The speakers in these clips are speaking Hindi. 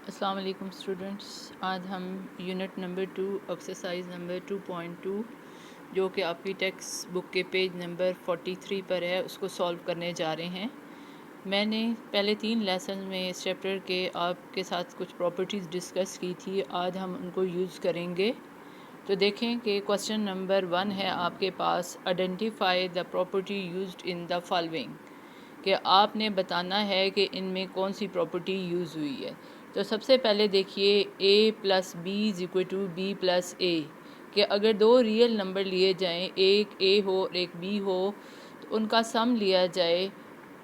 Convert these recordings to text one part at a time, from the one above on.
अस्सलाम वालेकुम स्टूडेंट्स। आज हम यूनिट नंबर 2 एक्सरसाइज नंबर 2.2 जो कि आपकी टेक्स्ट बुक के पेज नंबर 43 पर है उसको सॉल्व करने जा रहे हैं। मैंने पहले 3 लेसन में इस चैप्टर के आपके साथ कुछ प्रॉपर्टीज़ डिस्कस की थी, आज हम उनको यूज़ करेंगे। तो देखें कि क्वेश्चन नंबर 1 है आपके पास, identify the property used in the following, कि आपने बताना है कि इनमें कौन सी प्रॉपर्टी यूज़ हुई है। तो सबसे पहले देखिए a plus B is equal to B plus A, कि अगर दो रियल नंबर लिए जाएं, एक a हो और एक b हो, तो उनका सम लिया जाए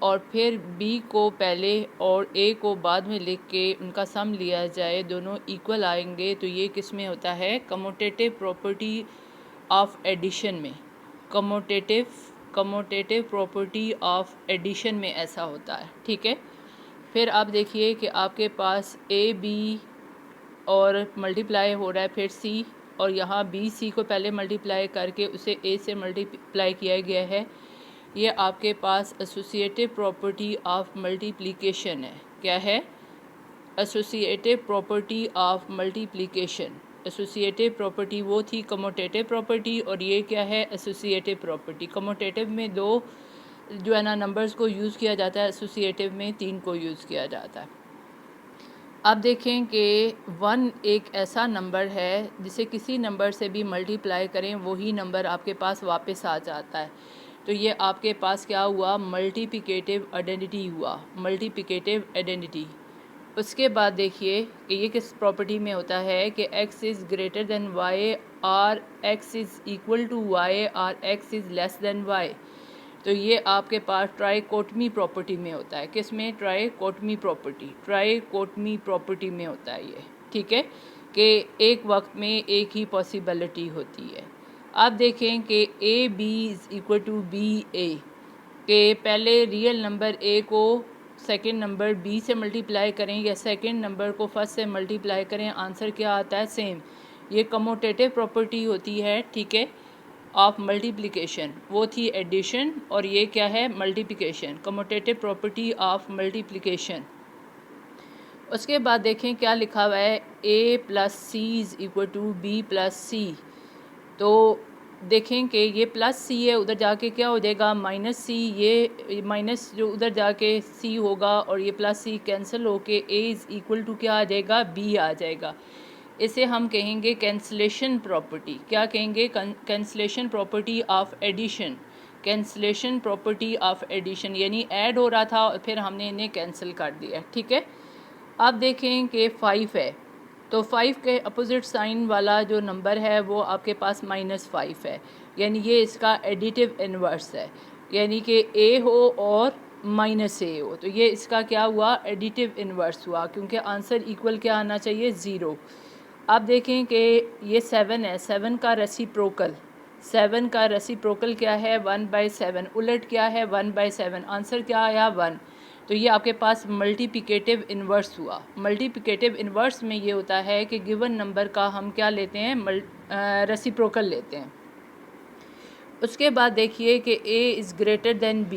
और फिर b को पहले और a को बाद में लिख के उनका सम लिया जाए, दोनों इक्वल आएंगे। तो ये किस में होता है? कम्यूटेटिव प्रॉपर्टी ऑफ एडिशन में। कम्यूटेटिव प्रॉपर्टी ऑफ एडिशन में ऐसा होता है, ठीक है। फिर आप देखिए कि आपके पास ए बी और मल्टीप्लाई हो रहा है, फिर सी, और यहाँ बी सी को पहले मल्टीप्लाई करके उसे ए से मल्टीप्लाई किया गया है। ये आपके पास एसोसिएटिव प्रॉपर्टी ऑफ मल्टीप्लिकेशन है। क्या है? Associative property of multiplication. Associative property वो थी कम्यूटेटिव प्रॉपर्टी, और ये क्या है? Associative property. कम्यूटेटिव में 2 जो है ना नंबर्स को यूज़ किया जाता है, एसोसिएटिव में 3 को यूज़ किया जाता है। अब देखें कि 1 एक ऐसा नंबर है जिसे किसी नंबर से भी मल्टीप्लाई करें वही नंबर आपके पास वापस आ जाता है। तो ये आपके पास क्या हुआ? मल्टीप्लिकेटिव आइडेंटिटी हुआ, मल्टीप्लिकेटिव आइडेंटिटी। उसके बाद देखिए कि ये किस प्रॉपर्टी में होता है कि x is greater than y और x is equal to y और x is less than y। तो ये आपके पास ट्राइकोटमी प्रॉपर्टी में होता है। किस में? ट्राइकोटमी प्रॉपर्टी में होता है ये, ठीक है, कि एक वक्त में एक ही पॉसिबिलिटी होती है। अब देखें कि A B is equal to B A, के पहले रियल नंबर ए को सेकंड नंबर बी से मल्टीप्लाई करें या सेकंड नंबर को फर्स्ट से मल्टीप्लाई करें, आंसर क्या आता है? सेम। ये कम्यूटेटिव प्रॉपर्टी होती है, ठीक है, ऑफ मल्टीप्लिकेशन। वो थी एडिशन और ये क्या है? Multiplication. Commutative property of multiplication. उसके बाद देखें क्या लिखा हुआ है, a plus C is equal to B plus C. तो देखें कि ये प्लस सी है, उधर जाके क्या हो जाएगा? माइनस सी। ये माइनस जो उधर जाके सी होगा और ये प्लस सी कैंसिल होके a इज़ इक्वल टू क्या आ जाएगा? b आ जाएगा। इसे हम कहेंगे कैंसलेशन प्रॉपर्टी। क्या कहेंगे? Cancellation property of addition. Cancellation property of addition, यानी ऐड हो रहा था और फिर हमने इन्हें कैंसिल कर दिया, ठीक है। अब देखें कि 5 है, तो 5 के अपोजिट साइन वाला जो नंबर है वो आपके पास -5 है, यानी ये इसका एडिटिव इन्वर्स है, यानी कि a हो और -a हो, तो ये इसका क्या हुआ? एडिटिव इन्वर्स हुआ, क्योंकि आंसर इक्वल क्या आना चाहिए? 0। अब देखें कि ये 7 है, 7 का रेसिप्रोकल क्या है? 1/7। उलट क्या है? 1/7। आंसर क्या आया? 1। तो ये आपके पास मल्टीप्लिकेटिव इन्वर्स हुआ। मल्टीप्लिकेटिव इन्वर्स में ये होता है कि गिवन नंबर का हम क्या लेते हैं? रेसिप्रोकल लेते हैं। उसके बाद देखिए कि a is greater than b,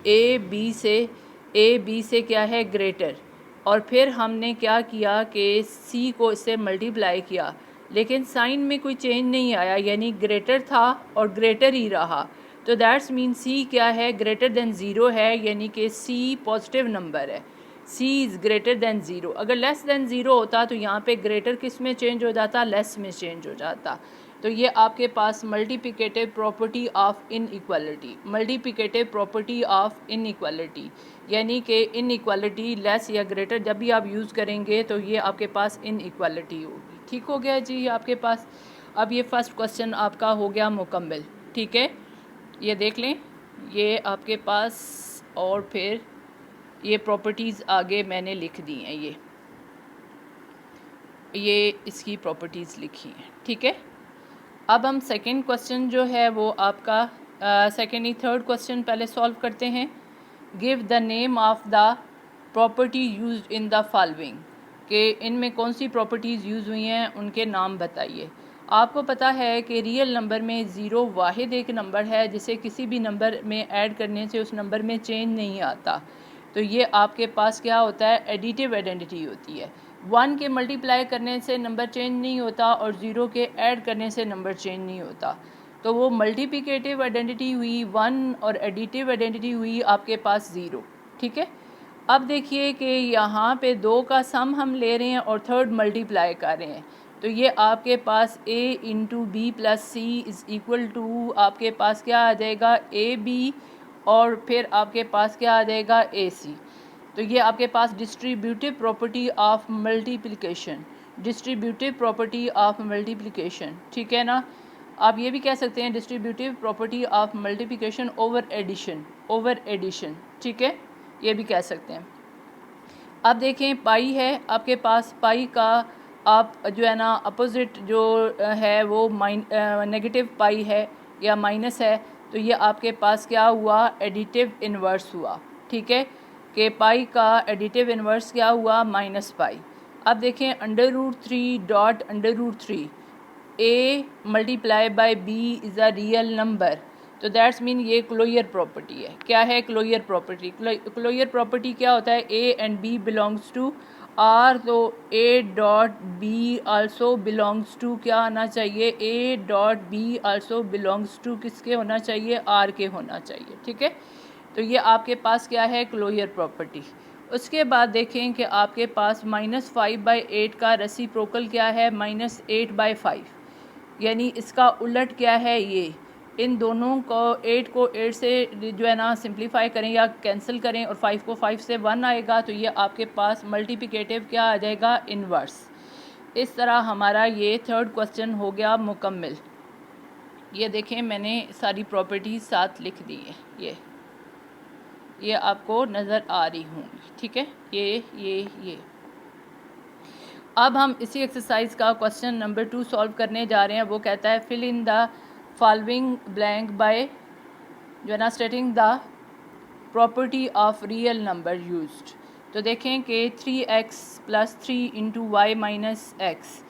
A B से क्या है? ग्रेटर। और फिर हमने क्या किया कि c को इससे मल्टीप्लाई किया, लेकिन साइन में कोई चेंज नहीं आया, यानी ग्रेटर था और ग्रेटर ही रहा। तो दैट्स मीन c क्या है? ग्रेटर देन 0 है, यानी कि c पॉजिटिव नंबर है। c is greater then 0। अगर लेस देन 0 होता तो यहाँ पे ग्रेटर किस में चेंज हो जाता? लेस में चेंज हो जाता। तो ये आपके पास multiplicative property of inequality, multiplicative property of inequality, यानी कि इनइक्वालिटी लेस या ग्रेटर जब भी आप यूज़ करेंगे तो ये आपके पास इनइक्वालिटी होगी। ठीक हो गया जी आपके पास। अब ये फर्स्ट क्वेश्चन आपका हो गया मुकम्मल, ठीक है। ये देख लें, ये आपके पास, और फिर ये प्रॉपर्टीज़ आगे मैंने लिख दी हैं, ये इसकी प्रॉपर्टीज़ लिखी हैं, ठीक है। अब हम सेकंड क्वेश्चन जो है वो आपका सेकंड ही थर्ड क्वेश्चन पहले सॉल्व करते हैं। Give the name of the property used in the following, कि इनमें कौन सी प्रॉपर्टीज़ यूज़ हुई हैं, उनके नाम बताइए। आपको पता है कि रियल नंबर में 0 वाहिद एक नंबर है जिसे किसी भी नंबर में ऐड करने से उस नंबर में चेंज नहीं आता। तो ये आपके पास क्या होता है? एडिटिव आइडेंटिटी होती है। 1 के मल्टीप्लाई करने से नंबर चेंज नहीं होता और 0 के ऐड करने से नंबर चेंज नहीं होता। तो वो मल्टीप्लिकेटिव आइडेंटिटी हुई 1 और एडिटिव आइडेंटिटी हुई आपके पास 0। ठीक है, अब देखिए कि यहाँ पे 2 का सम हम ले रहे हैं और थर्ड मल्टीप्लाई कर रहे हैं, तो ये आपके पास a into B plus C is equal to आपके पास क्या आ जाएगा ए बी और फिर आपके पास क्या आ जाएगा ए सी। तो ये आपके पास distributive property of multiplication, distributive property of multiplication. ठीक है ना, आप ये भी कह सकते हैं distributive property of multiplication over addition, over addition. ठीक है, ये भी कह सकते हैं। अब देखें पाई है आपके पास, पाई का आप जो है ना अपोजिट जो है वो नेगेटिव पाई है या माइनस है, तो ये आपके पास क्या हुआ एडिटिव इन्वर्स हुआ। ठीक है, कि पाई का एडिटिव इन्वर्स क्या हुआ माइनस पाई। अब देखें √3 dot √3 a multiply by b is a real number, तो दैट्स मीन ये क्लोजर प्रॉपर्टी है। क्या है क्लोजर प्रॉपर्टी? क्लोजर प्रॉपर्टी क्या होता है? a and b belongs to r, तो a dot b also belongs to क्या आना चाहिए? a dot b also belongs to किसके होना चाहिए? r के होना चाहिए। ठीक है, तो ये आपके पास क्या है क्लोजर प्रॉपर्टी। उसके बाद देखें कि आपके पास -5/8 का रेसिप्रोकल क्या है? -8/5, यानी इसका उलट क्या है? ये इन दोनों को 8 को 8 से जो है ना सिंप्लीफाई करें या कैंसिल करें और 5 को 5 से 1 आएगा, तो ये आपके पास मल्टीप्लिकेटिव क्या आ जाएगा? इन्वर्स। इस तरह हमारा ये थर्ड क्वेश्चन हो गया मुकम्मल। ये देखें मैंने सारी प्रॉपर्टीज साथ लिख दी है, ये आपको नज़र आ रही होंगी। ठीक है, ये अब हम इसी एक्सरसाइज का क्वेश्चन नंबर 2 सॉल्व करने जा रहे हैं। वो कहता है fill in the following blank by जो है ना stating the property of real number used. तो देखें कि 3x plus 3 into y minus x,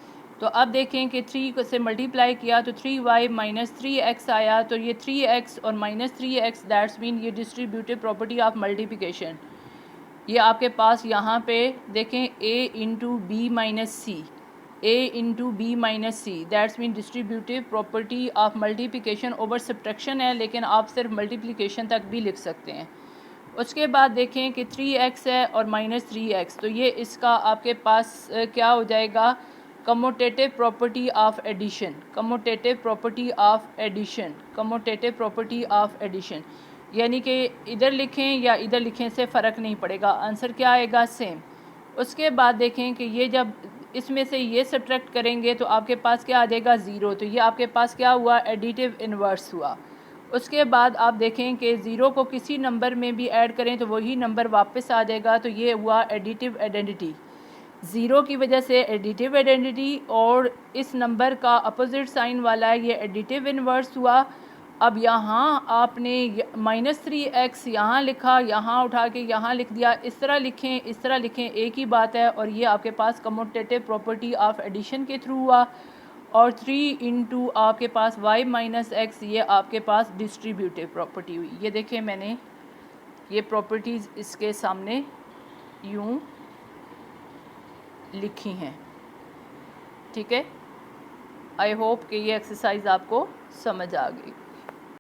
तो अब देखें कि 3 से मल्टीप्लाई किया तो 3y माइनस 3x आया, तो ये 3x और माइनस 3x दैट्स मीन ये डिस्ट्रीब्यूटिव प्रॉपर्टी ऑफ मल्टीप्लिकेशन। ये आपके पास यहाँ पे देखें a into B minus C, a into B minus C that's mean distributive property of multiplication over subtraction है, लेकिन आप सिर्फ मल्टीप्लिकेशन तक भी लिख सकते हैं। उसके बाद देखें कि 3x है और माइनस 3x, तो ये इसका आपके पास क्या हो जाएगा? Commutative property of addition, commutative property of addition, commutative property of addition, यानी कि इधर लिखें या इधर लिखें से फ़र्क नहीं पड़ेगा, आंसर क्या आएगा? सेम। उसके बाद देखें कि ये जब इसमें से ये सब्ट्रैक्ट करेंगे तो आपके पास क्या आ जाएगा? 0, तो ये आपके पास क्या हुआ? एडिटिव इन्वर्स हुआ। उसके बाद आप देखें कि 0 को किसी नंबर में भी ऐड करें तो वही नंबर वापस आ जाएगा, तो ये हुआ एडिटिव आइडेंटिटी। 0 की वजह से एडिटिव आइडेंटिटी और इस नंबर का अपोजिट साइन वाला ये एडिटिव इन्वर्स हुआ। अब यहाँ आपने -3x यहाँ लिखा, यहाँ उठा के यहाँ लिख दिया, इस तरह लिखें इस तरह लिखें एक ही बात है, और ये आपके पास कमोटेटिव प्रॉपर्टी ऑफ एडिशन के थ्रू हुआ। और 3 इंटू आपके पास y माइनस एक्स, ये आपके पास डिस्ट्रीब्यूटिव प्रॉपर्टी हुई। ये देखें मैंने ये प्रॉपर्टीज़ इसके सामने यूँ लिखी हैं। ठीक है, आई होप कि ये एक्सरसाइज आपको समझ आ गई।